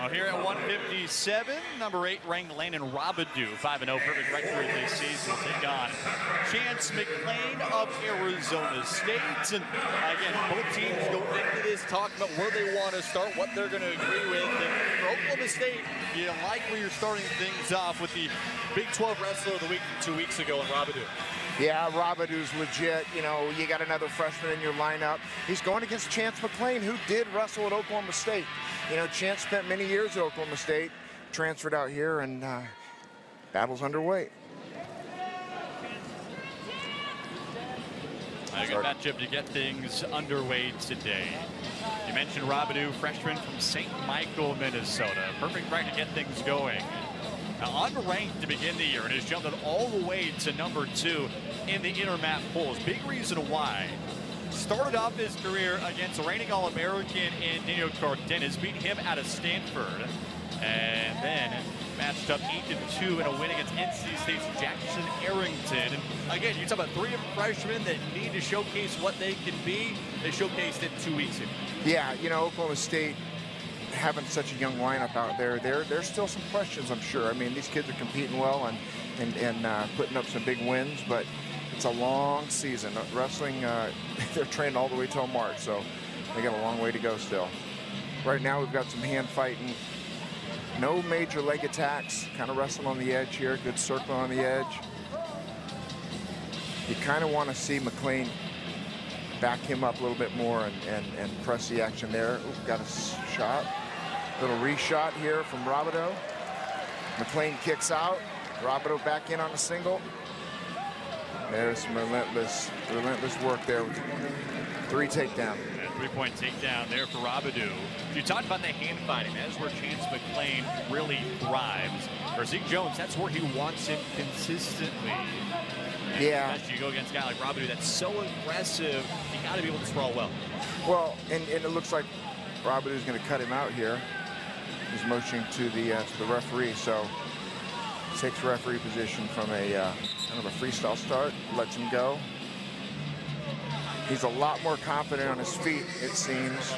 Now here at 157, number 8 ranked Landon Robideau, 5-0 perfect record this season, take on Chance McLane of Arizona State. And again, both teams go into this talking about where they want to start, what they're going to agree with. And for Oklahoma State, you like where you're starting things off with the Big 12 Wrestler of the Week 2 weeks ago in Robideau. Yeah, Robideau's legit. You know, you got another freshman in your lineup. He's going against Chance McLane, who did wrestle at Oklahoma State. You know, Chance spent many years at Oklahoma State, transferred out here, and battle's underway. A good matchup to get things underway today. You mentioned Robideau, freshman from St. Michael, Minnesota. Perfect right to get things going. Now, unranked to begin the year and has jumped all the way to number 2 in the Intermat polls. Big reason why. Started off his career against a reigning All-American in Daniel Cardenas, beat him out of Stanford, and then matched up 8-2 in a win against NC State's Jackson Arrington. And again, you talk about 3 freshmen that need to showcase what they can be. They showcased it 2 weeks ago. Yeah, you know, Oklahoma State having such a young lineup out there, there's still some questions, I'm sure. I mean, these kids are competing well and putting up some big wins, but it's a long season. Wrestling, they're trained all the way till March, so they got a long way to go still. Right now, we've got some hand fighting. No major leg attacks, kind of wrestling on the edge here, good circle on the edge. You kind of want to see McLane back him up a little bit more and press the action there. Ooh, got a shot. Little reshot here from Robideau. McLane kicks out. Robideau back in on the single. There's some relentless work there with 3 takedown. 3-point takedown there for Robideau. You talked about the hand fighting. That is where Chance McLane really thrives. For Zeke Jones, that's where he wants him consistently. And yeah. Especially you go against a guy like Robideau that's so aggressive, you got to be able to sprawl well. Well, and it looks like Robideau's going to cut him out here. He's motioning to the referee, so takes referee position from a kind of a freestyle start, lets him go. He's a lot more confident on his feet, it seems.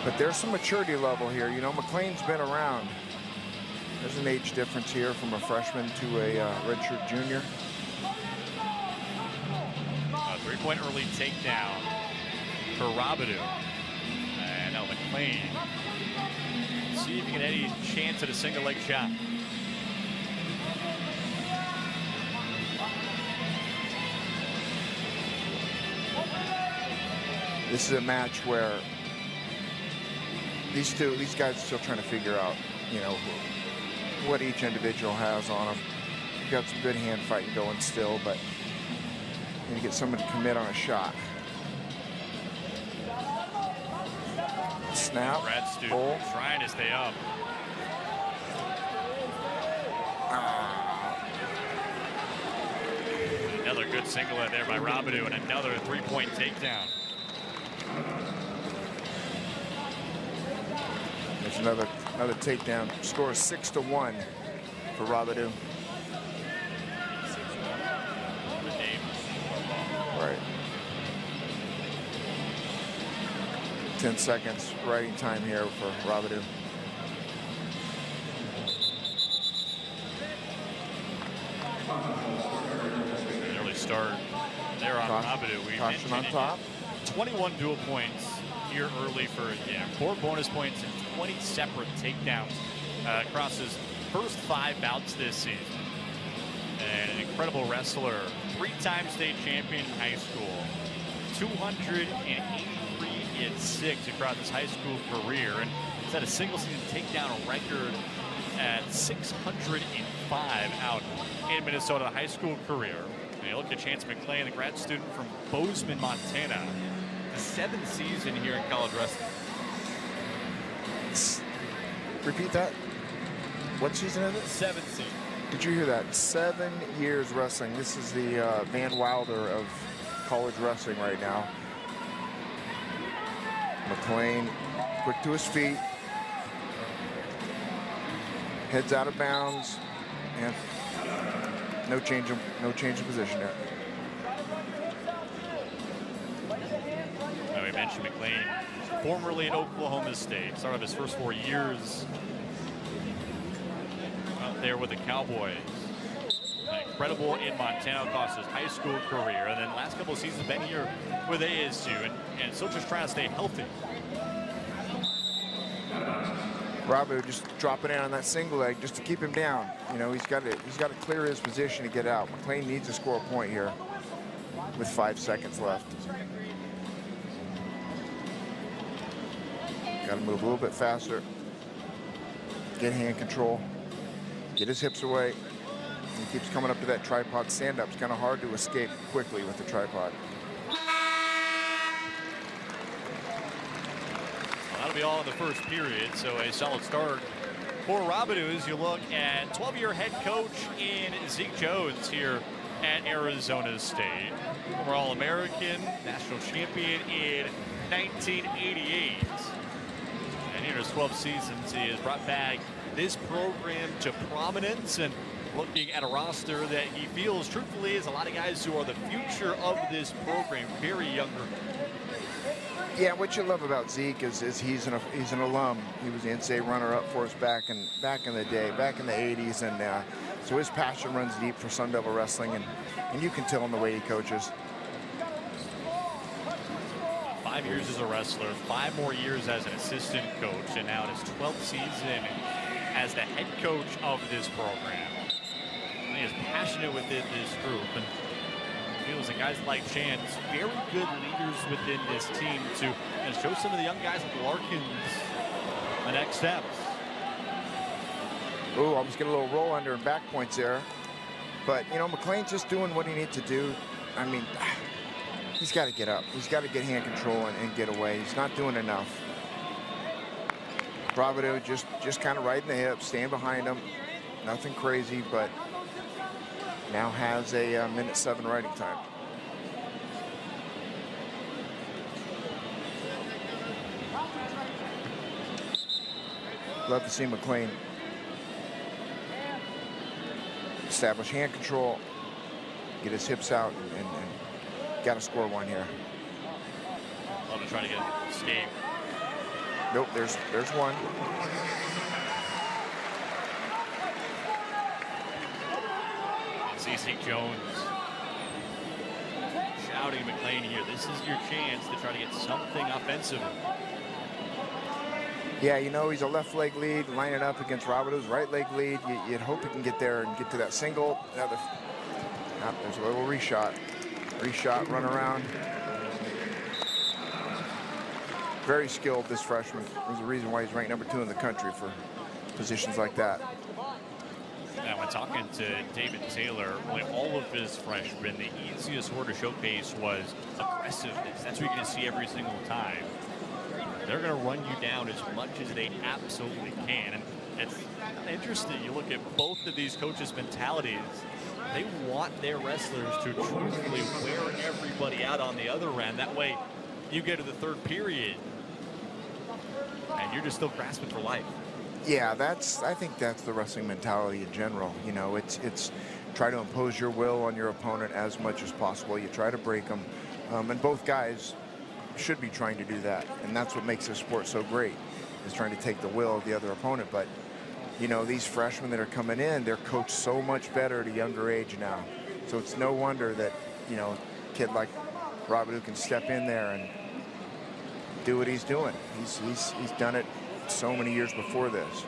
But there's some maturity level here. You know, McLane's been around. There's an age difference here from a freshman to a redshirt junior. A 3-point early takedown for Robideau. And now McLane. See if he can get any chance at a single leg shot. This is a match where these guys are still trying to figure out, you know, what each individual has on them. You've got some good hand fighting going still, but you need to get someone to commit on a shot. Snap. Brad Stute pull. trying to stay up. Another good single out there by Robideau and another 3-point takedown. There's another takedown. Score is 6-1 for Robideau. Right. 10 seconds riding time here for Robideau. Early start there on Robideau. Caution on top. 21 dual points here early for 4 bonus points and 20 separate takedowns across his first 5 bouts this season. And an incredible wrestler, 3-time state champion in high school, 283 and 6 across his high school career, and he's had a single season takedown record at 605 out in Minnesota high school career. And you look at Chance McLane, the grad student from Bozeman, Montana. The 7th season here in college wrestling. Repeat that. What season is it? 7th season. Did you hear that? 7 years wrestling. This is the Van Wilder of college wrestling right now. McLane, quick to his feet. Heads out of bounds. And no change of position there. We mentioned McLane formerly at Oklahoma State. Started his first 4 years out there with the Cowboys. Incredible in Montana across his high school career, and then last couple of seasons been here with ASU, and still just trying to stay healthy. Robideau just dropping in on that single leg just to keep him down. You know, he's got to clear his position to get out. McLane needs to score a point here with 5 seconds left. Got to move a little bit faster. Get hand control. Get his hips away. He keeps coming up to that tripod stand-up. It's kind of hard to escape quickly with the tripod. Well, that'll be all in the first period, so a solid start for Robideau as you look at 12-year head coach in Zeke Jones here at Arizona State. Former All-American, national champion in 1988. And in his 12 seasons, he has brought back this program to prominence, and looking at a roster that he feels truthfully is a lot of guys who are the future of this program, very younger. Yeah, what you love about Zeke is he's an alum. He was the NCAA runner-up for us back in the day, back in the 80s, and so his passion runs deep for Sun Devil wrestling, and you can tell in the way he coaches. 5 years as a wrestler, 5 more years as an assistant coach, and now his 12th season as the head coach of this program. And he is passionate within this group, and feels that guys like Chance, very good leaders within this team to show some of the young guys like Larkins the next steps. Ooh, almost get a little roll under and back points there. But, you know, McLane's just doing what he needs to do. I mean, he's got to get up. He's got to get hand control and get away. He's not doing enough. Robideau just kind of riding the hip, staying behind him. Nothing crazy, but now has a minute 7 riding time. Love to see McLane establish hand control, get his hips out, and got to score one here. Love to try to get an escape. Nope, there's one. Zeke Jones shouting at McLane here. This is your chance to try to get something offensive. Yeah, you know, he's a left leg lead, lining up against Robideau's right leg lead. You'd hope he can get there and get to that single. There's a little reshot. Run around. Very skilled, this freshman. There's a reason why he's ranked number 2 in the country for positions like that. And when talking to David Taylor, really all of his freshmen, the easiest word to showcase was aggressiveness. That's what you're going to see every single time. They're going to run you down as much as they absolutely can. And it's interesting. You look at both of these coaches' mentalities. They want their wrestlers to truthfully wear everybody out on the other end. That way, you get to the third period, and you're just still grasping for life. Yeah, I think that's the wrestling mentality in general. You know, it's try to impose your will on your opponent as much as possible. You try to break them, and both guys should be trying to do that. And that's what makes this sport so great, is trying to take the will of the other opponent. But, you know, these freshmen that are coming in, they're coached so much better at a younger age now. So it's no wonder that, you know, a kid like Robideau can step in there and do what he's doing. He's done it so many years before this.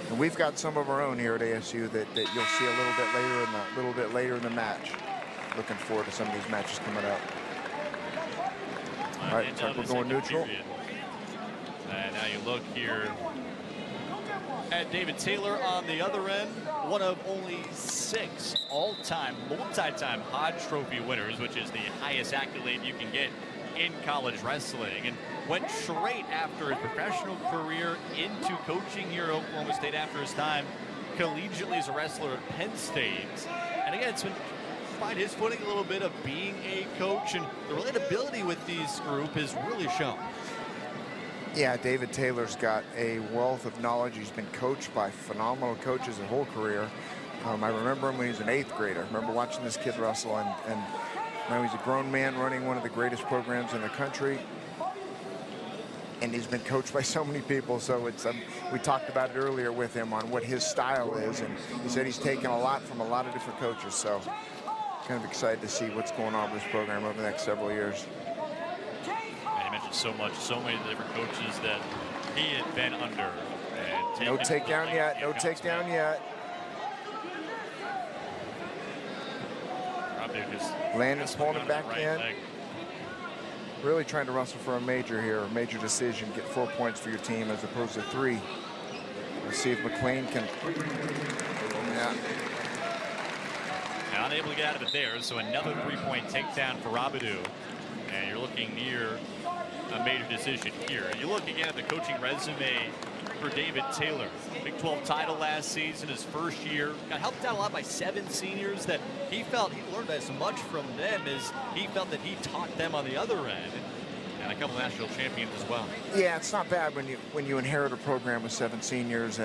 And we've got some of our own here at ASU that you'll see a little bit later in the match. Looking forward to some of these matches coming up. All right, looks like we're going neutral. And now you look here at David Taylor on the other end, one of only 6 all-time, multi-time Hodge Trophy winners, which is the highest accolade you can get in college wrestling, and went straight after his professional career into coaching here at Oklahoma State after his time collegiately as a wrestler at Penn State. And again, it's been find his footing a little bit of being a coach, and the relatability with this group is really shown. Yeah, David Taylor's got a wealth of knowledge. He's been coached by phenomenal coaches his whole career. I remember him when he was an 8th grader. I remember watching this kid wrestle, and now he's a grown man running one of the greatest programs in the country. and he's been coached by so many people. So it's we talked about it earlier with him on what his style is, and he said he's taken a lot from a lot of different coaches. So kind of excited to see what's going on with this program over the next several years. And he mentioned so many different coaches that he had been under. And no takedown yet. No takedown yet. Landon's pulling it back in. Really trying to wrestle for a major here, a major decision. Get 4 points for your team as opposed to 3. We'll see if McLane can. Yeah. Now unable to get out of it there, so another 3-point takedown for Robideau. And you're looking near a major decision here. You look again at the coaching resume for David Taylor. Big 12 title last season, his first year. Got helped out a lot by 7 seniors that he felt he learned as much from them as he felt that he taught them on the other end. And a couple of national champions as well. Yeah, it's not bad when you inherit a program with 7 seniors,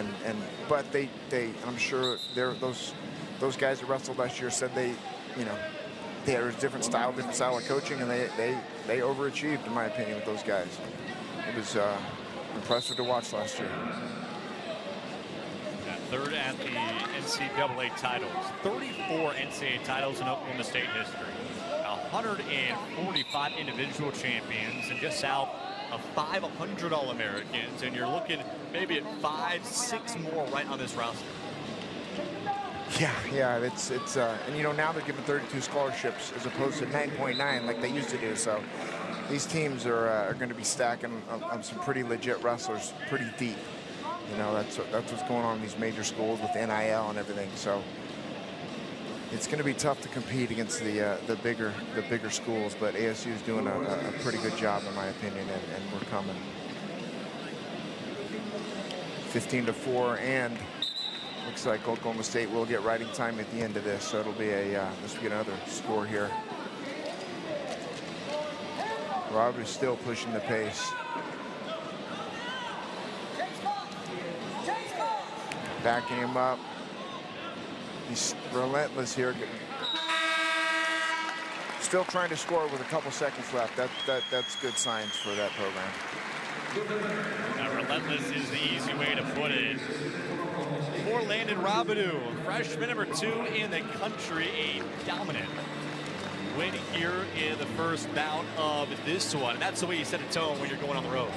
but they I'm sure those guys that wrestled last year said there was different style of coaching, and they overachieved, in my opinion, with those guys. It was impressive to watch last year. Third at the NCAA titles. 34 NCAA titles in Oklahoma State history. 145 individual champions, and just south of 500 All-Americans. And you're looking maybe at 5, 6 more right on this roster. Yeah, it's and now they're giving 32 scholarships as opposed to 9.9 like they used to do. So these teams are going to be stacking on some pretty legit wrestlers, pretty deep. That's what's going on in these major schools with NIL and everything. So it's going to be tough to compete against the bigger schools. But ASU is doing a pretty good job, in my opinion, and we're coming. 15-4, and looks like Oklahoma State will get riding time at the end of this. So it'll be this will be another score here. Robideau still pushing the pace. Backing him up. He's relentless here. Still trying to score with a couple seconds left. That's good signs for that program. Now, relentless is the easy way to put it. For Landon Robideau, freshman number 2 in the country, a dominant win here in the first bout of this one. And that's the way you set a tone when you're going on the road.